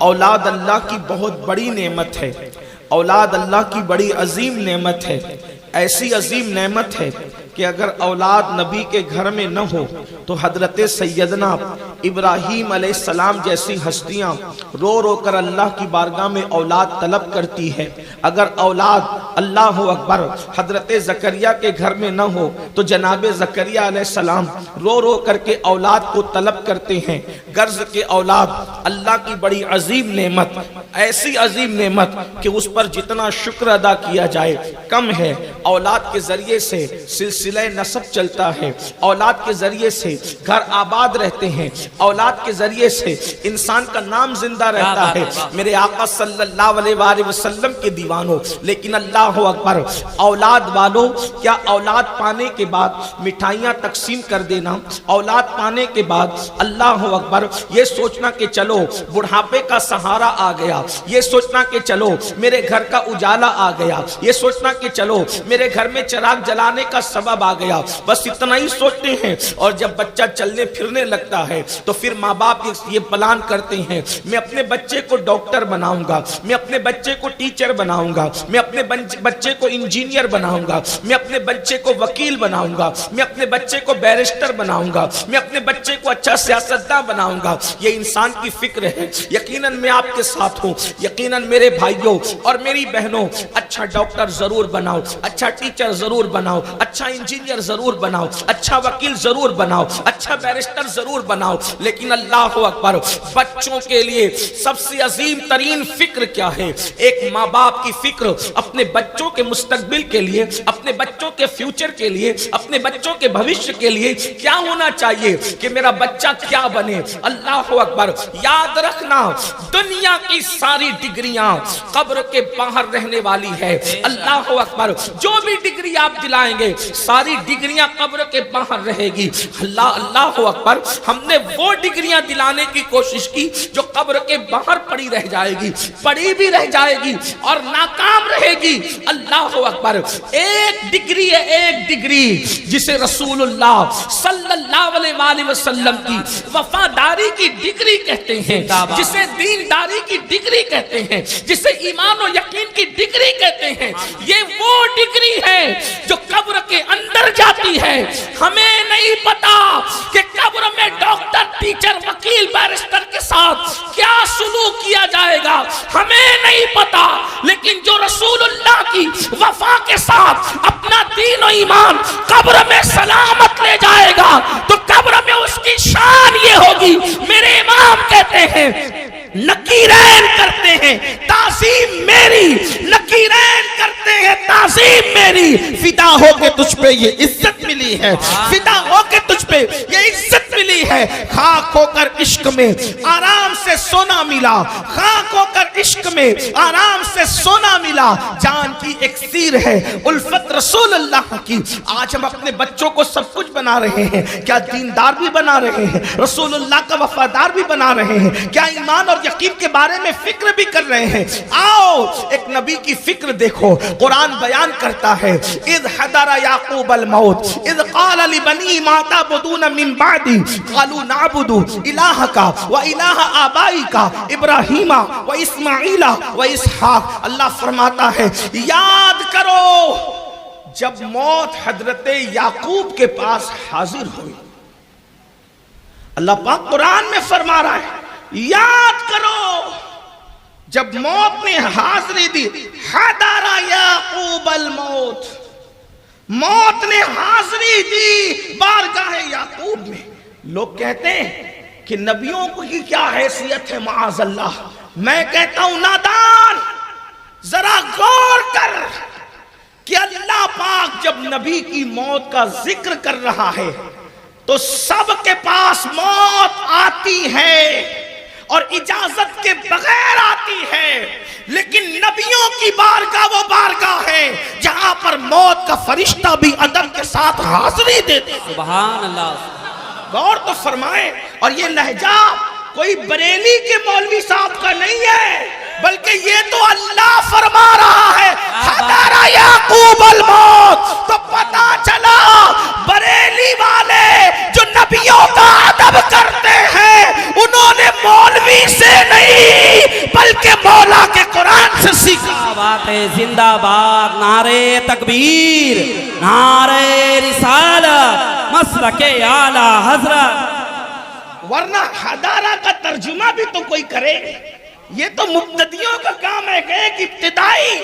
اولاد اللہ کی بہت بڑی نعمت ہے، اولاد اللہ کی بڑی عظیم نعمت ہے، ایسی عظیم نعمت ہے کہ اگر اولاد نبی کے گھر میں نہ ہو تو حضرت سیدنا ابراہیم علیہ السلام جیسی ہستیاں رو رو کر اللہ کی بارگاہ میں اولاد طلب کرتی ہے۔ اگر اولاد اللہ اکبر حضرت زکریہ کے گھر میں نہ ہو تو جناب زکریہ علیہ السلام رو رو کر کے اولاد کو طلب کرتے ہیں۔ غرض کے اولاد اللہ کی بڑی عظیم نعمت، ایسی عظیم نعمت کہ اس پر جتنا شکر ادا کیا جائے کم ہے۔ اولاد کے ذریعے سے سلسلہ نسب چلتا ہے، اولاد کے ذریعے سے گھر آباد رہتے ہیں، اولاد کے ذریعے سے انسان کا نام زندہ رہتا ہے۔ میرے آقا صلی اللہ علیہ وآلہ وسلم کے دیوانوں، لیکن اللہ اکبر اولاد والوں، کیا اولاد پانے کے بعد مٹھائیاں تقسیم کر دینا، اولاد پانے کے بعد اللہ اکبر یہ سوچنا کہ چلو بڑھاپے کا سہارا آ گیا، یہ سوچنا کہ چلو میرے گھر کا اجالا آ گیا، یہ سوچنا کہ چلو میرے گھر میں چراغ جلانے کا سبب آ گیا، بس اتنا ہی سوچتے ہیں۔ اور جب بچہ چلنے پھرنے لگتا ہے تو پھر ماں باپ یہ پلان کرتے ہیں، میں اپنے بچے کو ڈاکٹر بناؤں گا، میں اپنے بچے کو ٹیچر بناؤں گا، میں اپنے بچے کو انجینئر بناؤں گا، میں اپنے بچے کو وکیل بناؤں گا، میں اپنے بچے کو بیرسٹر بناؤں گا، میں اپنے بچے کو اچھا سیاستداں بناؤں گا۔ یہ انسان کی فکر ہے۔ یقیناً میں آپ کے ساتھ ہوں، یقیناً میرے بھائیوں اور میری بہنوں، اچھا ڈاکٹر ضرور بناؤ، اچھا ٹیچر ضرور بناؤ، اچھا انجینئر ضرور بناؤ، اچھا وکیل ضرور بناؤ، اچھا بیرسٹر ضرور بناؤ، لیکن اللہ اکبر بچوں کے لیے سب سے عظیم ترین فکر کیا ہے؟ ایک ماں باپ کی فکر اپنے بچوں کے مستقبل کے لیے، اپنے بچوں کے فیوچر کے لیے، اپنے بچوں کے بھوشیہ کے لیے کیا ہونا چاہیے کہ میرا بچہ کیا بنے۔ اللہ اکبر یاد رکھنا، دنیا کی ساری ڈگریاں قبر کے باہر رہنے والی ہے۔ اللہ اکبر جو بھی ڈگری آپ دلائیں گے ساری ڈگریاں قبر کے باہر رہے گی۔ اللہ اکبر ہم نے وہ ڈگریاں دلانے کی کوشش کی جو قبر کے باہر پڑی رہ جائے گی، پڑی بھی رہ جائے گی اور ناکام رہے گی۔ اللہ اکبر ایک ڈگری ہے، ایک ڈگری جسے رسول اللہ صلی اللہ علیہ وآلہ وسلم کی وفاداری کی ڈگری کہتے ہیں، جسے دینداری کی ڈگری کہتے ہیں، جسے ایمان و یقین کی ڈگری کہتے ہیں۔ یہ وہ ڈگری ہے جو قبر کے اندر جاتی ہے۔ ہمیں نہیں پتا کہ قبر میں ڈاکٹر، ٹیچر، وکیل، بیرسٹر کے ساتھ کیا سلوک کیا جائے گا، ہمیں نہیں پتا، لیکن جو رسول اللہ کی وفا کے ساتھ اپنا دین و ایمان قبر میں سلامت لے جائے گا تو قبر میں اس کی شان یہ ہوگی۔ میرے امام کہتے ہیں نکیرین کرتے ہیں تعظیم میری، نکیرین کرتے ہیں تعظیم میری، فدا ہو کے تجھ پہ یہ عزت ملی ہے، فدا ہو کے تجھ پہ یہ عزت ملی ہے۔ خاک ہو کر عشق میں آرام سے سونا ملا، خاک ہو کر عشق میں آرام سے سونا ملا، جان کی اکسیر ہے الفت رسول اللہ کی۔ آج ہم اپنے بچوں کو سب کچھ بنا رہے ہیں، کیا دیندار بھی بنا رہے ہیں، رسول اللہ کا وفادار بھی بنا رہے ہیں، کیا ایمان اور یقین کے بارے میں فکر بھی کر رہے ہیں۔ آؤ ایک نبی کی فکر دیکھو، قرآن بیان کرتا ہے اذ حضر یعقوب الموت اذ قال لبنی ما تعبدون من بعدی قالوا نعبد الہک و الہ آبائک ابراہیم و اسماعیل و اسحاق۔ اللہ فرماتا ہے یاد کرو جب موت حضرت یعقوب کے پاس حاضر ہوئی۔ اللہ پاک قرآن میں فرما رہا ہے یاد کرو جب موت نے حاضری دی، حضر یعقوب الموت، موت نے حاضری دی بارگاہ یعقوب میں۔ لوگ کہتے ہیں کہ نبیوں کی کیا حیثیت ہے، معاذ اللہ۔ میں کہتا ہوں نادان، ذرا غور کر کہ اللہ پاک جب نبی کی موت کا ذکر کر رہا ہے تو سب کے پاس موت آتی ہے اور اجازت کے بغیر آتی ہے، لیکن نبیوں کی بارگاہ وہ بارگاہ ہے جہاں پر موت کا فرشتہ بھی ادب کے ساتھ حاضری دیتے۔ سبحان اللہ، غور تو فرمائیں۔ اور یہ لہجہ کوئی بریلی کے مولوی صاحب کا نہیں ہے، بلکہ یہ تو اللہ فرما رہا ہے حضر یعقوب الموت۔ تو پتا چلا بریلی والے جو نبیوں کا ادب کرتے ہیں انہوں نے مولوی سے نہیں بلکہ مولا کے قرآن سے سیکھا۔ بات ہے، زندہ باد، نعرے تکبیر، نعرے رسالت، مسلک اعلی حضرت۔ ورنہ حدارہ کا ترجمہ بھی تو کوئی کرے، یہ تو مبتدیوں کا کام ہے کہ ایک ابتدائی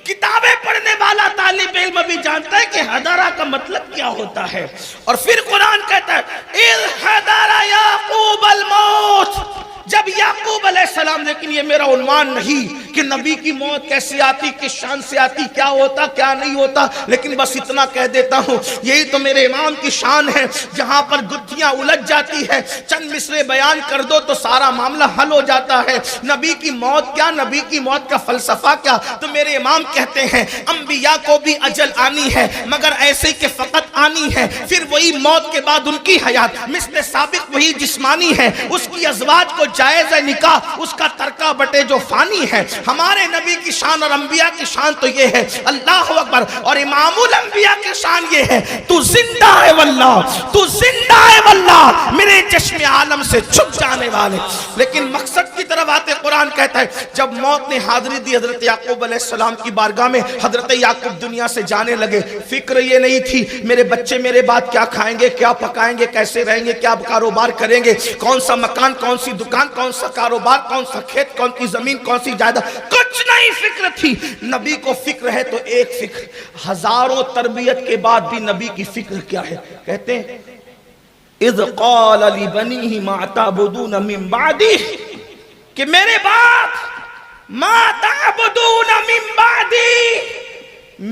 کتابیں پڑھنے والا طالب علم بھی جانتا ہے کہ حدارہ کا مطلب کیا ہوتا ہے۔ اور پھر قرآن کہتا ہے اِذْ حَدَرَ یعقوب الموت، جب یعقوب علیہ السلام، لیکن یہ میرا عنوان نہیں کہ نبی کی موت کیسی آتی، کس شان سے آتی، کیا ہوتا کیا نہیں ہوتا، لیکن بس اتنا کہہ دیتا ہوں، یہی تو میرے امام کی شان ہے، جہاں پر گتھیاں الجھ جاتی ہے چند مصرے بیان کر دو تو سارا معاملہ حل ہو جاتا ہے۔ نبی کی موت کیا، نبی کی موت کا فلسفہ کیا، تو میرے امام کہتے ہیں انبیاء کو بھی اجل آنی ہے، مگر ایسے کہ فقط آنی ہے، پھر وہی موت کے بعد ان کی حیات مثل سابق وہی جسمانی ہے، اس کی ازواج کو جائز نکاح، اس کا ترکہ بٹے جو فانی ہے۔ ہمارے نبی کی شان اور انبیاء کی شان تو یہ ہے، اللہ اکبر، اور امام الانبیاء کی شان یہ ہے تو زندہ ہے واللہ، تو زندہ ہے واللہ، میرے چشم عالم سے چھپ جانے والے۔ لیکن مقصد کی طرف آتے قرآن کہتا ہے جب موت نے حاضری دی حضرت یعقوب علیہ السلام کی بارگاہ میں، حضرت یعقوب دنیا سے جانے لگے، فکر یہ نہیں تھی میرے بچے میرے بعد کیا کھائیں گے، کیا پکائیں گے، کیسے رہیں گے، کیا کاروبار کریں گے، کون سا مکان، کون سی دکان، کون سا کاروبار، کون سا کھیت، کون سی زمین، کون سی جائیداد، کچھ نہیں فکر تھی۔ نبی کو فکر ہے تو ایک فکر، ہزاروں تربیت کے بعد بھی نبی کی فکر کیا ہے، کہتے ہیں اذ قال لبنیہ ما تعبدون من بعدی، کہ میرے بعد ما تعبدون من بعدی،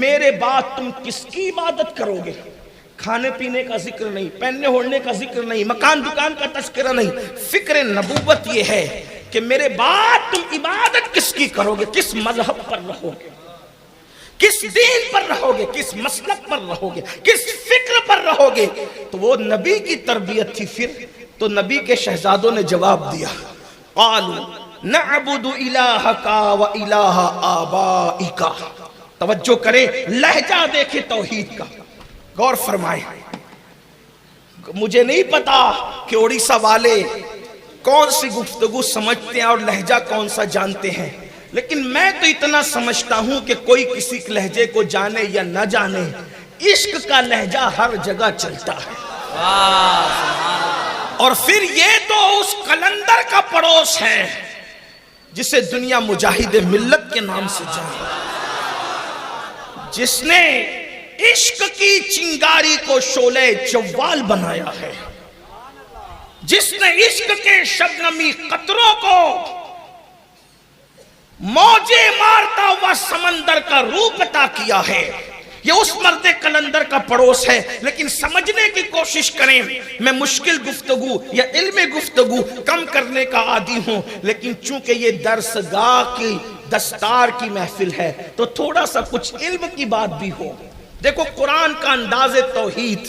میرے بعد تم کس کی عبادت کرو گے؟ کھانے پینے کا ذکر نہیں، پہننے اوڑھنے کا ذکر نہیں، مکان دکان کا تذکرہ نہیں، فکر نبوت یہ ہے کہ میرے بعد تم عبادت کس کی کرو گے، کس مذہب پر رہو گے، کس دین پر رہو گے، کس مسلک پر رہو گے، کس فکر پر رہو گے۔ تو وہ نبی کی تربیت تھی۔ پھر تو نبی کے شہزادوں نے جواب دیا قالوا نعبد الہک و الہ آبائک۔ توجہ کریں، لہجہ دیکھیں توحید کا، غور فرمائیں۔ مجھے نہیں پتا کہ اڑیسہ والے کون سی گفتگو سمجھتے ہیں اور لہجہ کون سا جانتے ہیں، لیکن میں تو اتنا سمجھتا ہوں کہ کوئی کسی لہجے کو جانے یا نہ جانے، عشق کا لہجہ ہر جگہ چلتا ہے۔ اور پھر یہ تو اس قلندر کا پڑوس ہے جسے دنیا مجاہد ملت کے نام سے جانے، جس نے عشق کی چنگاری کو شعلہ جوال بنایا ہے، جس نے عشق کے شبنمی قطروں کو موجے مارتا ہوا سمندر کا روپ عطا کیا ہے۔ یہ اس مرد قلندر کا پڑوس ہے، لیکن سمجھنے کی کوشش کریں۔ میں مشکل گفتگو یا علم گفتگو کم کرنے کا عادی ہوں، لیکن چونکہ یہ درس گاہ کی دستار کی محفل ہے تو تھوڑا سا کچھ علم کی بات بھی ہو۔ دیکھو قرآن کا انداز توحید،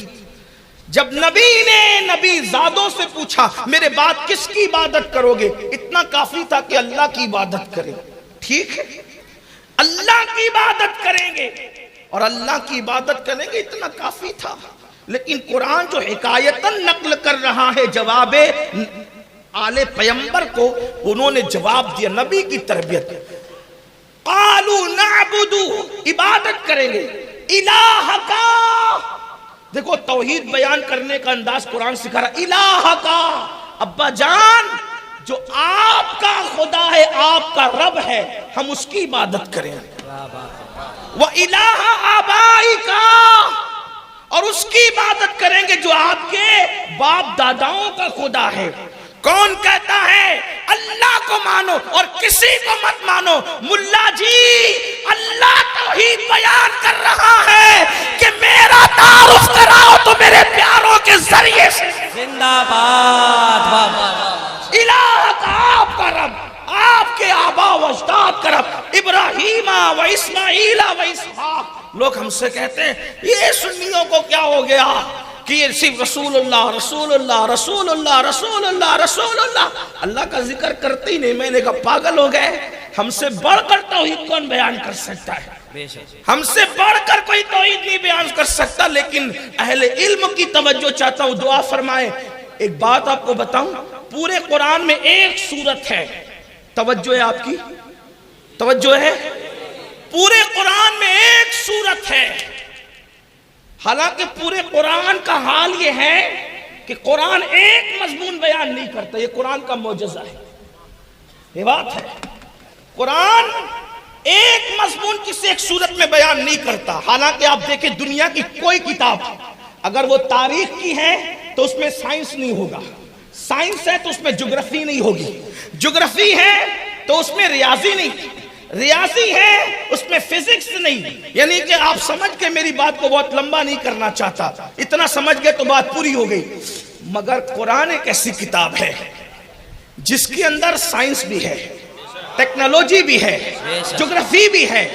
جب نبی نے نبی زادوں سے پوچھا میرے بعد کس کی عبادت کرو گے، اتنا کافی تھا کہ اللہ کی عبادت کریں، ٹھیک ہے، اللہ کی عبادت کریں گے اور اللہ کی عبادت کریں گے، اتنا کافی تھا۔ لیکن قرآن جو حکایتاً نقل کر رہا ہے جواب آل پیمبر کو، انہوں نے جواب دیا نبی کی تربیت، قالوا نعبد، عبادت کریں گے، الہ کا، دیکھو توحید بیان کرنے کا انداز قرآن سکھا رہا، الہ کا، ابا جان جو آپ کا خدا ہے، آپ کا رب ہے، ہم اس کی عبادت کریں، وَإِلَٰهَ آبَائِكَ، اور اس کی عبادت کریں گے جو آپ کے باپ داداؤں کا خدا ہے۔ کون کہتا ہے اللہ کو مانو اور کسی کو مت مانو؟ ملا جی، اللہ توحید بیان کر رہا ہے کہ میرا تعارف کراؤ تو میرے پیاروں کے ذریعے سے۔ زندہ باد، الہ کا، آپ کا رب، آپ کے آبا و اجداد کا رب، ابراہیم و اسماعیل و اسحاق۔ لوگ ہم سے کہتے ہیں یہ سنیوں کو کیا ہو گیا کہ یہ صرف رسول اللہ رسول اللہ رسول اللہ رسول اللہ رسول اللہ، اللہ کا ذکر کرتے ہی نہیں۔ میں نے کہا پاگل ہو گئے، ہم سے بڑھ کر توحید کون بیان کر سکتا ہے؟ ہم سے بڑھ کر کوئی توحید نہیں بیان کر سکتا۔ لیکن اہل علم کی توجہ چاہتا ہوں، دعا فرمائے۔ ایک بات آپ کو بتاؤں، پورے قرآن میں ایک سورت ہے توجہ ہے آپ کی؟ توجہ ہے؟ پورے قرآن میں ایک سورت ہے، حالانکہ پورے قرآن کا حال یہ ہے کہ قرآن ایک مضمون بیان نہیں کرتا، یہ قرآن کا معجزہ ہے، یہ بات ہے۔ قرآن ایک مضمون کسی ایک صورت میں بیان نہیں کرتا، حالانکہ آپ دیکھیں دنیا کی کوئی کتاب اگر وہ تاریخ کی ہے تو اس میں سائنس نہیں ہوگا، سائنس ہے تو اس میں جغرافی نہیں ہوگی، جغرافی ہے تو اس میں ریاضی نہیں، ریاضی ہے اس میں فزکس نہیں۔ یعنی کہ آپ سمجھ کے میری بات کو بہت لمبا نہیں کرنا چاہتا، اتنا سمجھ گئے تو بات پوری ہو گئی۔ مگر قرآن ایک ایسی کتاب ہے جس کے اندر سائنس بھی ہے، ٹیکنالوجی بھی ہے، جغرافی بھی ہے،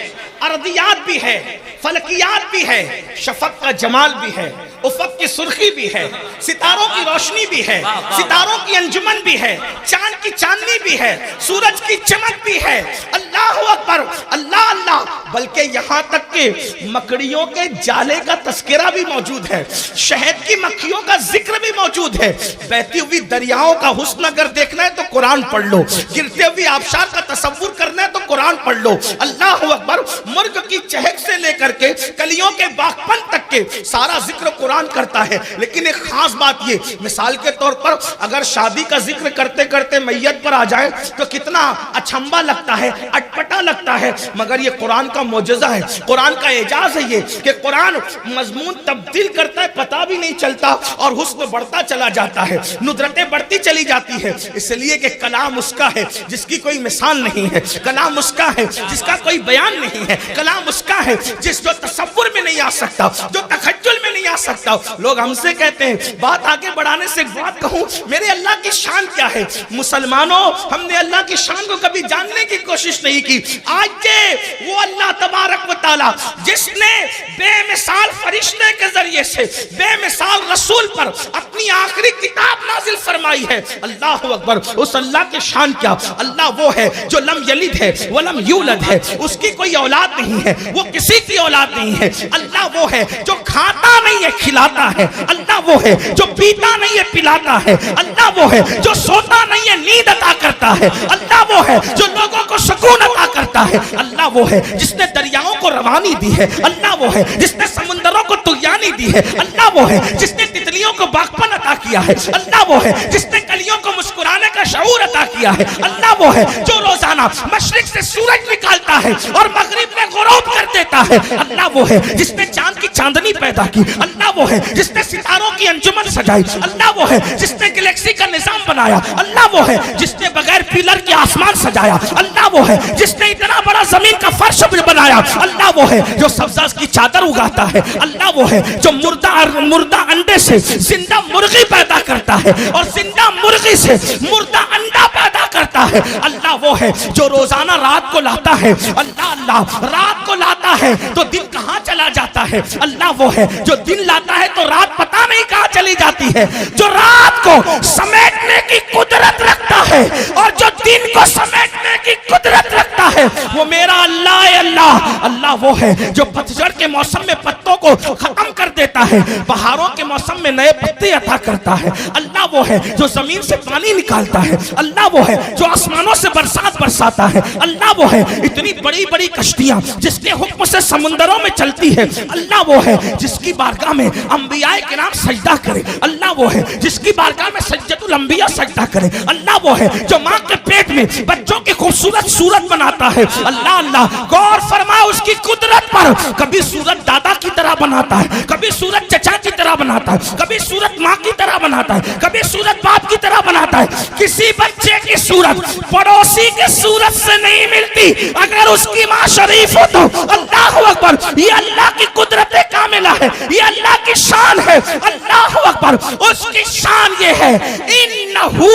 ارضیات بھی ہے، فلکیات بھی ہے، شفق کا جمال بھی ہے، افق کی سرخی بھی ہے، ستاروں کی روشنی بھی ہے، ستاروں کی انجمن بھی ہے، چاند کی چاندنی بھی ہے، سورج کی چمک بھی ہے۔ اللہ اکبر، اللہ اللہ، بلکہ یہاں تک کہ مکڑیوں کے جالے کا تذکرہ بھی موجود ہے، شہد کی مکھیوں کا ذکر بھی موجود ہے۔ بہتی ہوئی دریاؤں کا حسن اگر دیکھنا ہے تو قرآن پڑھ لو، گرتے ہوئے آبشار کا تصور کرنا ہے تو قرآن پڑھ لو۔ اللہ اکبر، مرغ کی چہک سے لے کر کے کلیوں کے باغپن تک کے سارا ذکر قرآن کرتا ہے۔ لیکن ایک خاص بات یہ، مثال کے طور پر اگر شادی کا ذکر کرتے کرتے میت پر آ جائے تو کتنا اچھمبا لگتا ہے، اٹپٹا لگتا ہے، مگر یہ قرآن کا معجزہ ہے، قرآن کا اعجاز ہے یہ کہ قرآن مضمون تبدیل کرتا ہے، پتہ بھی نہیں چلتا، اور حسن بڑھتا چلا جاتا ہے، ندرتیں بڑھتی چلی جاتی ہے، اس لیے کہ کلام اس کا ہے جس کی کوئی مثال نہیں ہے، کلام اس کا ہے جس کا کوئی بیان نہیں ہے، کلام اس کا ہے جس جو تصور میں نہیں آ سکتا، جو تخیل میں نہیں آ سکتا۔ لوگ ہم سے کہتے ہیں، بات آگے بڑھانے سے بات کہوں، میرے اللہ کی شان کیا ہے؟ مسلمانوں، ہم نے اللہ کی شان کو کبھی جاننے کی کوشش نہیں کی۔ آج کے وہ اللہ تبارک و تعالی جس نے بے مثال فرشتے کے ذریعے سے بے مثال رسول پر اپنی آخری کتاب نازل فرمائی ہے، اللہ اکبر، اس اللہ کی شان کیا؟ اللہ وہ ہے جو لم یلد ہے ولم یولد ہے، اس کی کوئی اولاد نہیں ہے، وہ کسی کی اولاد نہیں ہے۔ اللہ وہ ہے جو کھاتا نہیں ہے کھلاتا ہے، اللہ وہ ہے جو پیتا نہیں ہے پلاتا ہے، اللہ وہ ہے جو سوتا نہیں ہے نیند عطا کرتا ہے، اللہ وہ ہے جو لوگوں کو سکون عطا کرتا ہے، اللہ وہ ہے جس نے دریاؤں کو روانی دی ہے، اللہ وہ ہے جس نے سمندروں کو طغیانی دی ہے، اللہ وہ ہے جس نے تتلیوں کو باغپن عطا کیا ہے، اللہ وہ ہے جس نے کلیوں کو مسکرانے کا شعور عطا کیا ہے، اللہ وہ ہے جو روزانہ مشرق سے سورج نکالتا ہے اور مغرب میں غروب کر دیتا ہے، اللہ وہ ہے جس نے چاند کی چاندنی پیدا کی، اللہ وہ ہے جس نے ستاروں کی انجمن سجائی، اللہ وہ ہے جس نے گلیکسی کا نظام بنایا، اللہ وہ ہے جس نے بغیر پلر کے آسمان سجایا، اللہ وہ ہے جس نے اتنا بڑا زمین کا فرش بنایا، اللہ وہ ہے جو سبزہ کی چادر اگاتا ہے، اللہ وہ ہے جو مردہ انڈے سے زندہ مرغی پیدا کرتا ہے اور زندہ مرغی سے مردہ انڈا پیدا کرتا ہے، اللہ وہ ہے جو روزانہ رات کو لاتا ہے، اللہ اللہ رات کو لاتا ہے تو دن کہاں چلا جاتا ہے، اللہ وہ ہے جو دن لاتا ہے تو رات پتہ نہیں کہاں چلی جاتی ہے، جو رات کو سمیٹنے کی قدرت رکھتا ہے اور جو دن کو سمیٹنے کی قدرت رکھتا ہے، وہ میرا اللہ ہے۔ اللہ وہ ہے جو پتجھڑ کے موسم میں پتوں کو ختم کر دیتا ہے، بہاروں کے موسم میں نئے پتے عطا کرتا ہے، اللہ وہ ہے جو زمین سے پانی نکالتا ہے، اللہ وہ ہے جو آسمانوں سے برسات برساتا ہے، اللہ وہ ہے اتنی بڑی بڑی کشتیاں جس کے حکم سے سمندروں میں چلتی ہے، اللہ وہ ہے جس کی بارگاہ میں انبیاء کرام سجدہ کرے، اللہ وہ ہے جس کی بارگاہ میں سجدۃ الانبیاء سجدہ کرے، اللہ وہ ہے جو ماں کے پیٹ میں بچوں کی خوبصورت صورت بناتا ہے، اللہ اللہ غور فرما اس کی قدرت پر، کبھی صورت دادا کی طرح بناتا ہے، کبھی صورت چچا کی طرح بناتا ہے، کبھی صورت ماں کی طرح بناتا ہے، کبھی صورت باپ کی طرح بناتا ہے۔ کسی بچے کی صورت پڑوسی کی صورت سے نہیں ملتی، اگر اس کی ماں شریف ہو تو اللہ اکبر، یہ اللہ کی قدرت کاملہ ہے، یہ اللہ کی شان ہے، اللہ اکبر۔ اس کی شان یہ ہے انہو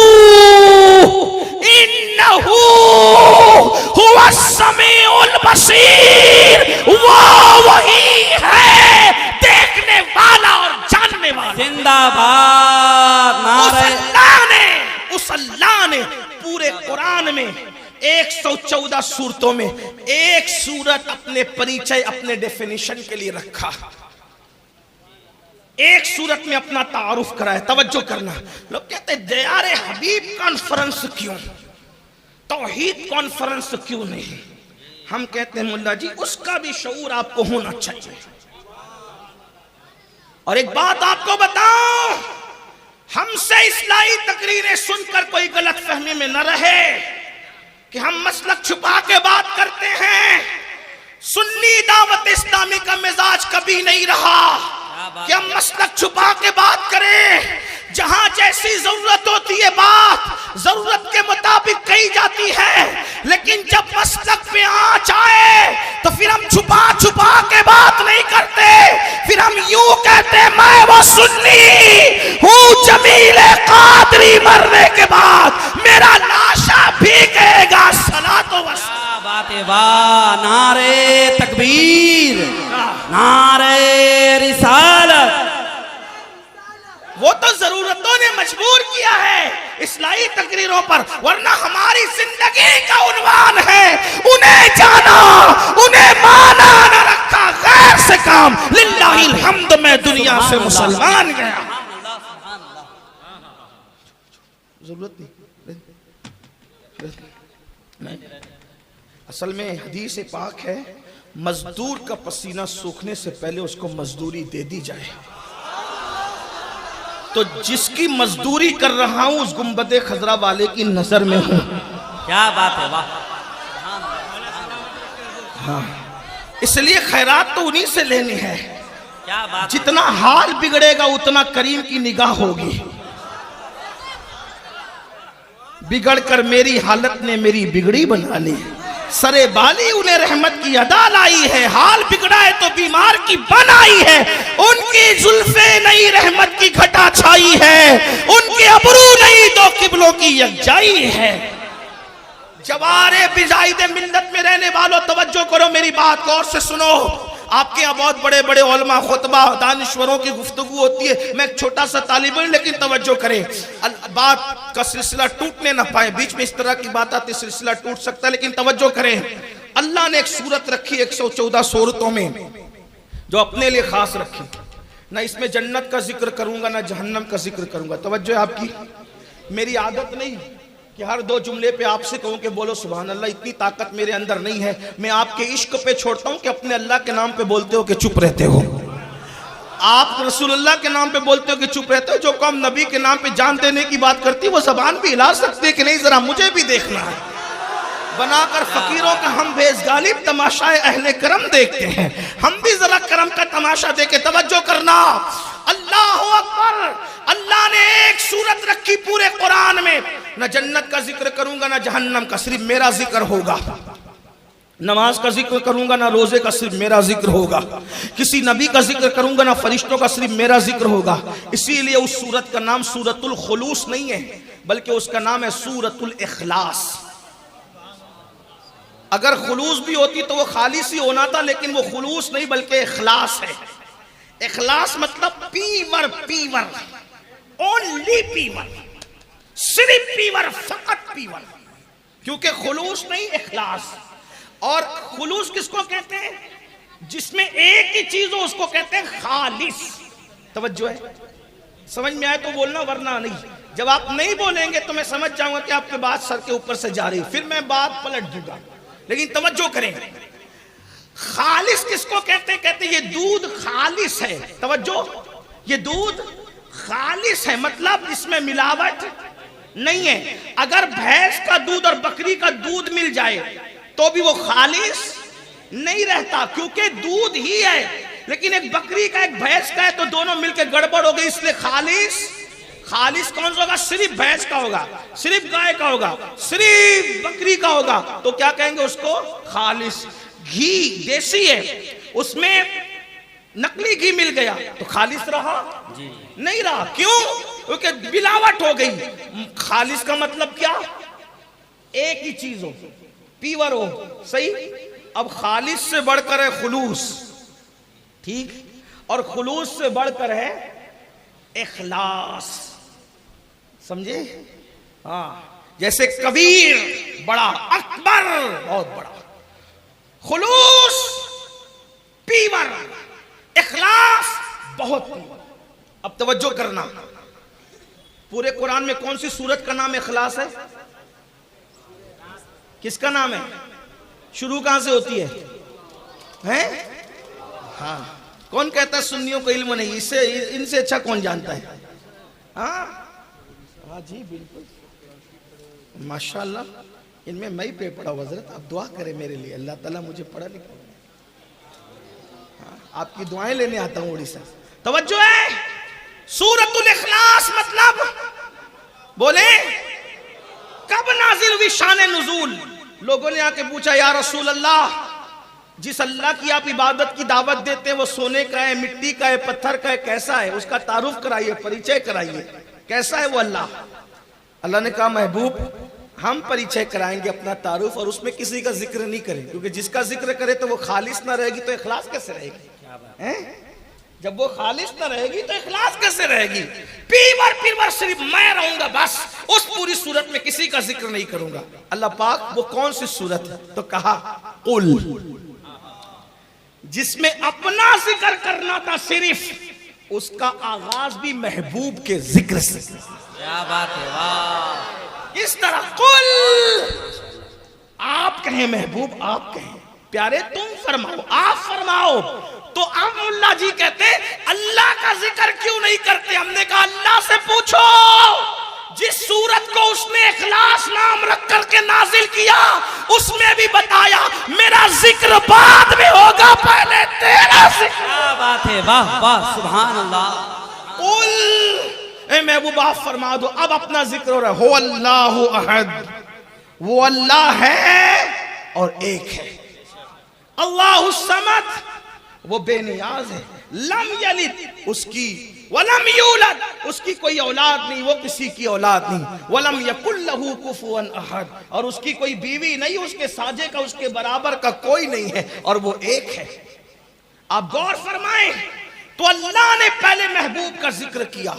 ہوا السمیع البصیر، وہ وہی ہے دیکھنے والا اور جاننے والا۔ زندہ باد نعرہ اس اللہ نے پورے قرآن میں 114 صورتوں میں ایک صورت اپنے پریچے اپنے ڈیفینیشن کے لیے رکھا، ایک صورت میں اپنا تعارف کرا ہے۔ توجہ کرنا، لوگ کہتے ہیں دیار حبیب کانفرنس کیوں؟ توحید کانفرنس کیوں نہیں؟ ہم کہتے ہیں ملا جی اس کا بھی شعور آپ کو ہونا چاہیے. اور ایک بات آپ کو بتاؤں، ہم سے اصلاحی تقریریں سن کر کوئی غلط فہمی میں نہ رہے کہ ہم مسلک چھپا کے بات کرتے ہیں. سنی دعوت اسلامی کا مزاج کبھی نہیں رہا کہ ہم مسلک چھپا کے بات کریں. جہاں جیسی ضرورت ہوتی ہے بات ضرورت کے مطابق کہی جاتی ہے، لیکن جب مسلک پہ آنچ آئے تو پھر ہم چھپا چھپا کے بات نہیں کرتے. پھر ہم یوں کہتے ہیں میں وہ سنی ہوں، جمیل قادری مرنے کے بعد میرا لاشا بھی کہے گا صلاۃ و سلام. بات واہ، نعرے تکبیر، نعرے رسالت. وہ تو ضرورتوں نے مجبور کیا ہے اصلاحی تقریروں پر، ورنہ ہماری زندگی کا عنوان ہے انہیں جانا انہیں مانا نہ رکھا غیر سے کام. للہ الحمد میں دنیا سے مسلمان گیا. ضرورت نہیں. اصل میں حدیث پاک ہے مزدور کا پسینہ سوکھنے سے پہلے اس کو مزدوری دے دی جائے. تو جس کی مزدوری کر رہا ہوں اس گنبد خضرا والے کی نظر میں ہوں. کیا بات ہے واہ. ہاں اس لیے خیرات تو انہی سے لینی ہے. کیا بات. جتنا حال بگڑے گا اتنا کریم کی نگاہ ہوگی. بگڑ کر میری حالت نے میری بگڑی بنا لی. سرے بالی انہیں رحمت کی ادا لائی ہے. حال بگڑا ہے تو بیمار کی بن آئی ہے. ان کی زلفیں نہیں رحمت کی گھٹا چھائی ہے. ان کے ابرو نہیں دو قبلوں کی یکجائی ہے. جوارے بزائد ملت میں رہنے والوں توجہ کرو میری بات غور سے سنو. آپ کے یہاں بہت بڑے بڑے علماء خطبہ دانشوروں کی گفتگو ہوتی ہے. میں ایک چھوٹا سا طالب علم لیکن توجہ کریں بات کا سلسلہ ٹوٹنے نہ پائے. بیچ میں اس طرح کی بات آتی سلسلہ ٹوٹ سکتا ہے لیکن توجہ کریں. اللہ نے ایک سورت رکھی 114 سورتوں میں جو اپنے لیے خاص رکھی. نہ اس میں جنت کا ذکر کروں گا نہ جہنم کا ذکر کروں گا. توجہ ہے آپ کی. میری عادت نہیں کہ ہر دو جملے پہ آپ سے کہوں کہ بولو سبحان اللہ. اتنی طاقت میرے اندر نہیں ہے. میں آپ کے عشق پہ چھوڑتا ہوں کہ اپنے اللہ کے نام پہ بولتے ہو کہ چپ رہتے ہو. آپ رسول اللہ کے نام پہ بولتے ہو کہ چپ رہتے ہو. جو قوم نبی کے نام پہ جان دینے کی بات کرتی ہے وہ زبان بھی ہلا سکتے ہیں کہ نہیں ذرا مجھے بھی دیکھنا ہے. بنا کر فقیروں کا ہم بیز غالب تماشائے اہل کرم دیکھتے ہیں. ہم بھی ذرا کرم کا تماشا دیکھیں. توجہ کرنا. اللہ اکبر. اللہ نے ایک سورت رکھی پورے قرآن میں. نہ جنت کا ذکر کروں گا نہ جہنم کا، صرف میرا ذکر ہوگا. نماز کا ذکر کروں گا نہ روزے کا، صرف میرا ذکر ہوگا. کسی نبی کا ذکر کروں گا نہ فرشتوں کا، صرف میرا ذکر ہوگا. اسی لیے اس سورت کا نام سورۃ الخلوص نہیں ہے بلکہ اس کا نام ہے سورۃ الاخلاص. اگر خلوص بھی ہوتی تو وہ خالص ہی ہونا تھا، لیکن وہ خلوص نہیں بلکہ اخلاص ہے. اخلاص مطلب پیور، پیور، اونلی پیور، صرف پیور، فقط پیور. کیونکہ خلوص نہیں اخلاص. اور خلوص کس کو کہتے ہیں؟ جس میں ایک ہی چیز ہو اس کو کہتے ہیں خالص. توجہ ہے. سمجھ میں آئے تو بولنا ورنہ نہیں. جب آپ نہیں بولیں گے تو میں سمجھ جاؤں گا کہ آپ کے بات سر کے اوپر سے جا رہی، پھر میں بات پلٹ دوں گا. لیکن توجہ کریں. خالص کس کو کہتے ہیں؟ کہتے ہیں یہ دودھ خالص ہے. توجہ. یہ دودھ خالص ہے مطلب اس میں ملاوٹ نہیں ہے. اگر بھینس کا دودھ اور بکری کا دودھ مل جائے تو بھی وہ خالص نہیں رہتا کیونکہ دودھ ہی ہے. لیکن ایک بکری کا ایک بھینس کا ہے تو دونوں مل کے گڑبڑ ہو گئی. اس لیے خالص کون سا ہوگا؟ صرف بھینس کا ہوگا، صرف گائے کا ہوگا، صرف بکری کا ہوگا تو کیا کہیں گے اس کو؟ خالص. گھی دیسی ہے اس میں نقلی گھی مل گیا تو خالص رہا؟ نہیں رہا. کیوں؟ کیونکہ ملاوٹ ہو گئی. خالص کا مطلب کیا؟ ایک ہی چیز ہو، پیور ہو. صحیح. اب خالص سے بڑھ کر ہے خلوص. ٹھیک. اور خلوص سے بڑھ کر ہے اخلاص. سمجھے؟ ہاں. جیسے کبیر بڑا، اکبر بہت بڑا. خلوص پیور، اخلاص بہت پیور. اب توجہ کرنا. پورے قرآن میں کون سی سورت کا نام اخلاص ہے؟ کس کا نام ہے؟ شروع کہاں سے ہوتی ہے؟ ہیں؟ ہاں، کون کہتا ہے سنیوں کو علم نہیں؟ ان سے اچھا کون جانتا ہے؟ ہاں جی بالکل، ماشاءاللہ ان میں ہی پہ پڑا ہوں حضرت، آپ دعا کریں میرے لیے، اللہ تعالیٰ مجھے پڑھا لکھا، آپ کی دعائیں لینے آتا ہوں اڑیسہ۔ توجہ ہے، سورۃ الاخلاص مطلب بولے کب نازل ہوئی؟ شان نزول۔ لوگوں نے آ کے پوچھا یا رسول اللہ، جس اللہ کی آپ عبادت کی دعوت دیتے ہیں وہ سونے کا ہے، مٹی کا ہے، پتھر کا ہے، کیسا ہے؟ اس کا تعارف کرائیے، پریچے کرائیے، کیسا ہے وہ اللہ؟ اللہ نے کہا محبوب ہم پریچے کرائیں گے اپنا تعارف، اور اس میں کسی کا ذکر نہیں کریں، کیونکہ جس کا ذکر کرے تو وہ خالص نہ رہے گی تو اخلاص کیسے رہے گی؟ جب وہ خالص نہ رہے گی تو اخلاص کیسے رہے گی؟ پیور صرف میں رہوں گا، بس اس پوری صورت میں کسی کا ذکر نہیں کروں گا۔ اللہ پاک وہ کون سی صورت ہے؟ تو کہا قل، جس میں اپنا ذکر کرنا تھا صرف، اس کا آغاز بھی محبوب کے ذکر سے۔ کیا بات ہے، واہ! اس طرح قل، آپ کہیں محبوب، آپ کہیں پیارے، تم فرماؤ، آپ فرماؤ۔ تو اب اللہ جی کہتے اللہ کا ذکر کیوں نہیں کرتے؟ ہم نے کہا اللہ سے پوچھو، جس سورت کو اس نے اخلاص نام رکھ کر کے نازل کیا، اس میں بھی بتایا میرا ذکر بعد میں ہوگا، پہلے تیرا ذکر۔ کیا بات ہے، واہ واہ، سبحان اللہ۔ قل، اے محبوب آپ فرما دو، اب اپنا ذکر ہو رہا ہے، هو اللہ احد، وہ اللہ ہے اور ایک ہے۔ اللہ الصمد، وہ بے نیاز ہے۔ لم یلد، اس کی، ولم یولد، اس کی کوئی اولاد نہیں، وہ کسی کی اولاد نہیں۔ ولم یکن لہ کفوا احد، اور اس کی کوئی بیوی نہیں، اس کے ساجے کا، اس کے برابر کا کوئی نہیں ہے، اور وہ ایک ہے۔ آپ غور فرمائیں، تو اللہ نے پہلے محبوب کا ذکر کیا،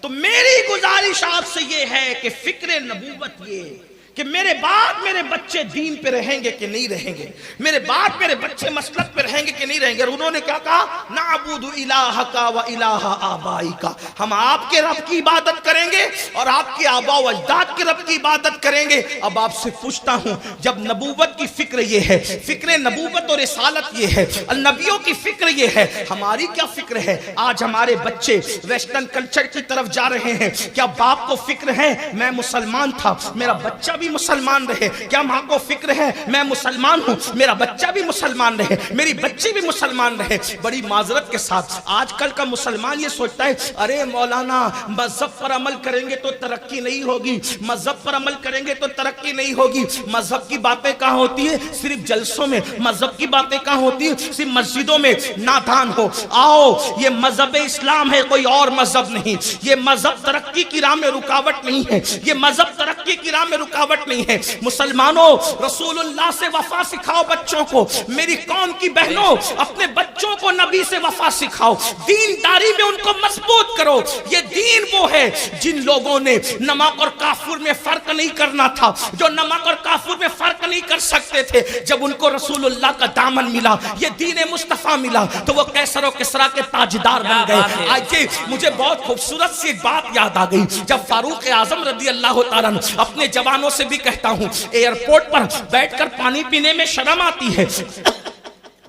تو میری گزارش آپ سے یہ ہے کہ فکر نبوت یہ کہ میرے بعد میرے بچے دین پہ رہیں گے کہ نہیں رہیں گے، میرے بعد میرے بچے مسلک پہ رہیں گے کہ نہیں رہیں گے۔ اور انہوں نے کیا کہا؟ نعبد الہک و الہ آبائک، ہم آپ کے رب کی عبادت کریں گے اور آپ کے آباء و اجداد کے رب کی عبادت کریں گے۔ اب آپ سے پوچھتا ہوں، جب نبوت کی فکر یہ ہے، فکر نبوت اور رسالت یہ ہے، النبیوں کی فکر یہ ہے، ہماری کیا فکر ہے؟ آج ہمارے بچے ویسٹرن کلچر کی طرف جا رہے ہیں۔ کیا باپ کو فکر ہے میں مسلمان تھا، میرا بچہ بھی مسلمان رہے؟ کیا ماں کو فکر ہے میں مسلمان ہوں، میرا بچہ بھی مسلمان رہے، میری بچی بھی مسلمان رہے؟ بڑی معذرت کے ساتھ آج کل کا مسلمان یہ سوچتا ہے ارے مولانا مذہب پر عمل کریں گے تو ترقی نہیں ہوگی، مذہب پر عمل کریں گے تو ترقی نہیں ہوگی۔ مذہب کی باتیں کہاں ہوتی ہے؟ صرف جلسوں میں۔ مذہب کی باتیں کہاں ہوتی ہے؟ صرف مسجدوں میں۔ نادان ہو، آؤ، یہ مذہب اسلام ہے، کوئی اور مذہب نہیں۔ یہ مذہب ترقی کی راہ میں رکاوٹ نہیں ہے، یہ مذہب ترقی کی راہ میں رکاوٹ نہیں ہے۔ مسلمانوں، رسول اللہ سے وفا سکھاؤ بچوں کو، میری قوم کی بہنوں اپنے بچوں کو نبی سے وفا سکھاؤ، دینداری میں ان کو مضبوط کرو۔ یہ دین وہ ہے جن لوگوں نے نمک اور کافر میں فرق نہیں کرنا تھا، جو نمک اور کافر میں فرق نہیں کر سکتے تھے، جب ان کو رسول اللہ کا دامن ملا، یہ دین مصطفیٰ ملا، تو وہ کیسر و کسرا کے تاجدار بن گئے۔ آج مجھے بہت خوبصورت سی بات یاد آ گئی، جب فاروق اعظم رضی اللہ تعالیٰ اپنے جوانوں سے بھی کہتا ہوں، ایئرپورٹ پر بیٹھ کر پانی پینے میں شرم آتی ہے،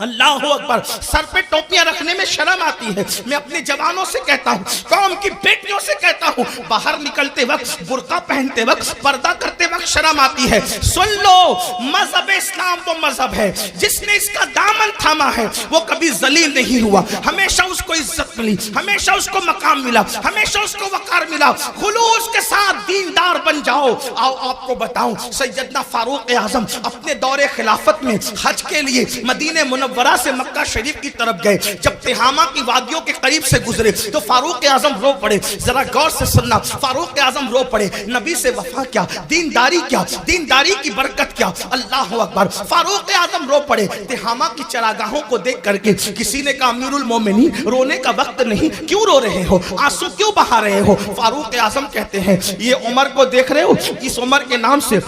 اللہ اکبر، سر پہ ٹوپیاں رکھنے میں شرم آتی ہے۔ میں اپنے جوانوں سے کہتا ہوں، قوم کی بیٹیوں سے کہتا ہوں، باہر نکلتے وقت، برقع پہنتے وقت، پردہ کرتے وقت شرم آتی ہے۔ سن لو، مذہب اسلام وہ مذہب ہے جس نے اس کا دامن تھاما ہے، وہ کبھی ذلیل نہیں ہوا، ہمیشہ اس کو عزت ملی، ہمیشہ اس کو مقام ملا، ہمیشہ اس کو وقار ملا۔ خلوص کے ساتھ دیندار بن جاؤ۔ آؤ آپ کو بتاؤں، سیدنا فاروق اعظم اپنے دور خلافت میں حج کے لیے مدینہ منورہ سے مکہ شریف کی طرف گئے۔ جب تہامہ کی وادیوں کے قریب سے گزرے تو فاروق اعظم رو پڑے۔ ذرا غور سے سننا، فاروق اعظم رو پڑے۔ نبی سے وفا کیا، دینداری کیا، دینداری کی برکت کیا، اللہ اکبر۔ فاروق اعظم رو پڑے تہامہ کی چراگاہوں کو دیکھ کر کے۔ کسی نے کہا امیر المومنین رونے کا وقت نہیں، کیوں رو رہے ہو، آنسو کیوں بہا رہے ہو؟ فاروق اعظم کہتے ہیں یہ عمر کو دیکھ رہے ہو، اس عمر کے نام سے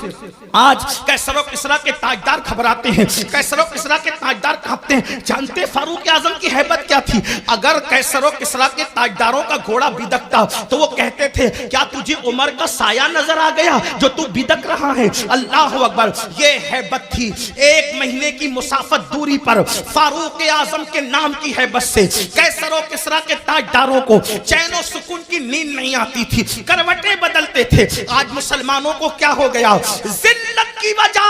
آج کیسر و کسرا کے تاجدار گھبراتے ہیں، کیسر و کسرا کے تاجدار کانپتے ہیں. جانتے فاروق اعظم کی ہیبت کیا تھی؟ اگر قیصر و کسریٰ کے تاجداروں کا گھوڑا بدکتا تو وہ کہتے تھے کیا تجھے عمر کا سایہ نظر آ گیا جو تو بدک رہا ہے؟ اللہ اکبر. یہ ہیبت تھی. 1 مہینے کی مسافت دوری پر فاروق اعظم کے نام کی ہیبت سے قیصر و کسریٰ کے تاجداروں کو چین و سکون کی نیند نہیں آتی تھی, کروٹیں بدلتے تھے. آج مسلمانوں کو کیا ہو گیا؟ ذلت کی وجہ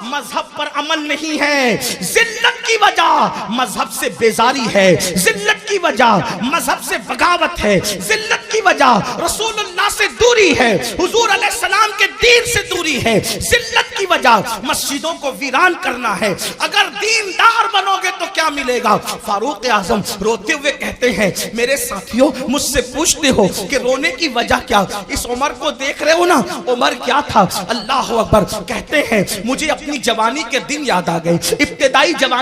مذہب پر عمل نہیں ہے, ذلت کی وجہ مذہب سے بیزاری ہے, ذلت کی وجہ مذہب سے بغاوت ہے, ذلت کی وجہ رسول اللہ سے دوری ہے, حضور علیہ السلام کے دین سے دوری ہے, ذلت کی وجہ مسجدوں کو ویران کرنا ہے. اگر دیندار بنو گے تو کیا ملے گا؟ فاروق اعظم روتے ہوئے کہتے ہیں میرے ساتھیوں مجھ سے پوچھتے ہو کہ رونے کی وجہ کیا؟ اس عمر کو دیکھ رہے ہو نا, عمر کیا تھا؟ اللہ اکبر. کہتے ہیں مجھے اپنی جوانی کے دن یاد آ گئے, ابتدائی جوانی